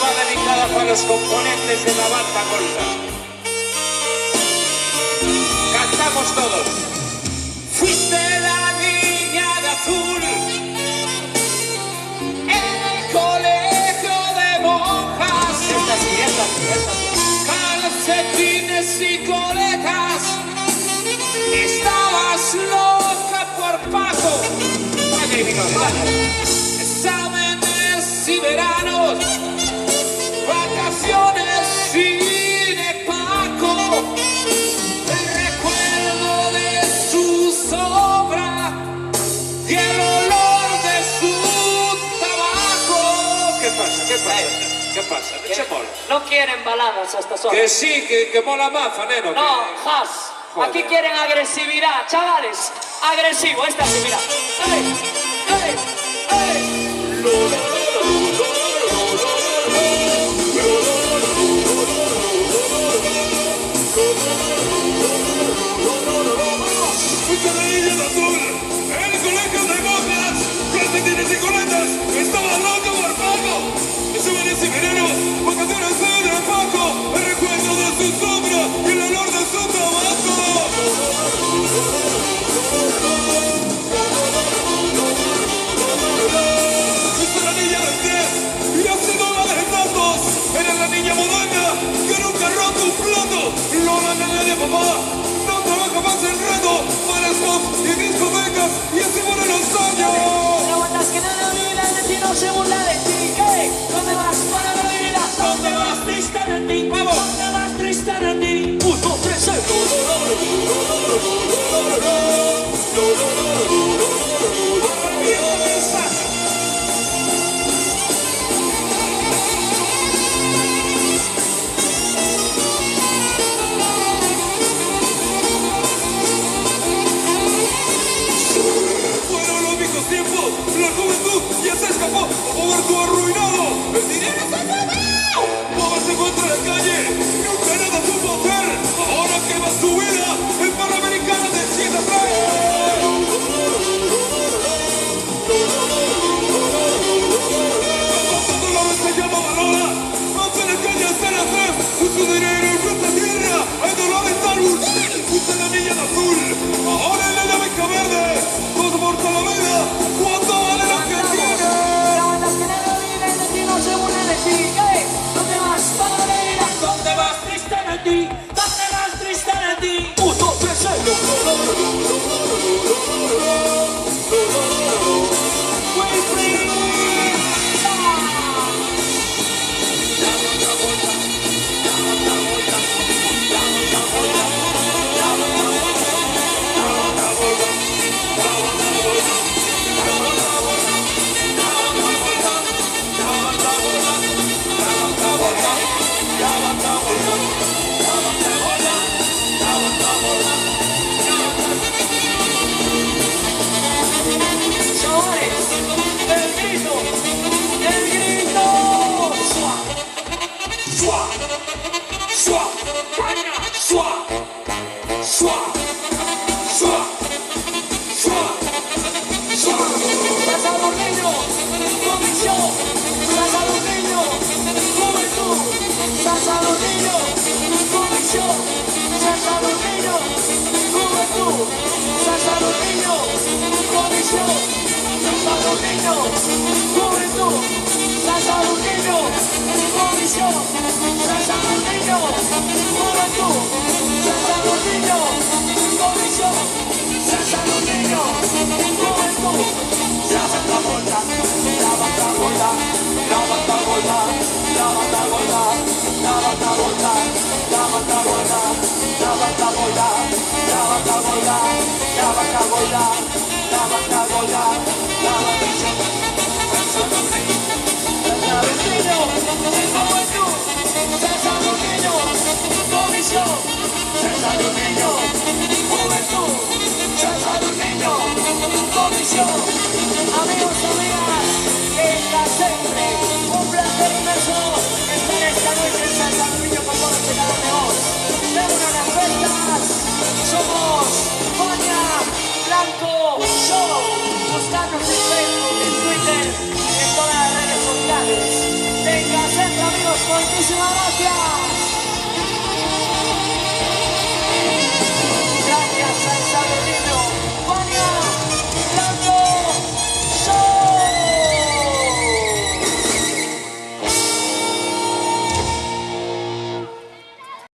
va dedicada para los componentes de la banda Golda. Cantamos todos. Fuiste la niña de azul en el colegio de monjas. Esta sí. Calcetines y coletas. Estabas loca por Paco. Exámenes y veranos, vacaciones y de Paco. El recuerdo de su sombra y el olor de su tabaco. ¿Qué pasa? ¿Qué pasa? ¿Qué pasa? ¿Qué mola? No quieren baladas a estas horas. Que sí, que mola más, faneno. No, Has. Aquí quieren agresividad, chavales. Agresivo, esta sí, mira. ¡Ey! ¡Ey! ¡Ey! Fuiste la niña de azul en el colegio de monjas, calcetines y coletas, estaba loco por Paco. Exámenes y veranos, vacaciones de Paco, el recuerdo de su sombra y el olor de su tabaco. Fuiste la niña del 10 y has sido la de tantos. Eres la niña moderna que nunca ha roto un plato. No la nena de papá, no trabaja más el reto. Para stop y discotecas y así mueren los años. No aguantas que nadie olvida de ti, no se burla de ti. ¿Qué? ¿Dónde vas para la vida? ¿Dónde vas triste de ti? ¡Vamos! ¿Dónde vas triste de ti? 1, 2, 3, Fueron los viejos tiempos, la juventud ya se escapó, Roberto arruinado, el dinero se acabó. Boba se encuentra en la calle, nunca nada supo hacer, ahora que va su vida, el Panamericano de 7 a 3. Cuando Dolores se llamaba Lola, más en la calle hasta las 3, puso dinero en nuestra tierra, hay Dolores Talbot, puse la niña de azul, ahora en la llaveca verde, todo por toda la vida, ¿cuánto vale lo que tiene? no aguantas que nadie olvida de ti, no se burla de ti. ¿Qué? ¿Dónde vas para la vida? ¿Dónde vas triste de ti? ¿Dónde vas triste de ti? 1, 2, 3, Amigos, amigas, esta siempre un placer inmenso estar esta noche en San Salvador con todos los pecadores. Tengo unas fiestas, somos Fania Blanco Show. Buscarnos en Facebook, en Twitter, en todas las redes sociales. Tenga siempre, amigos. muchísimas gracias.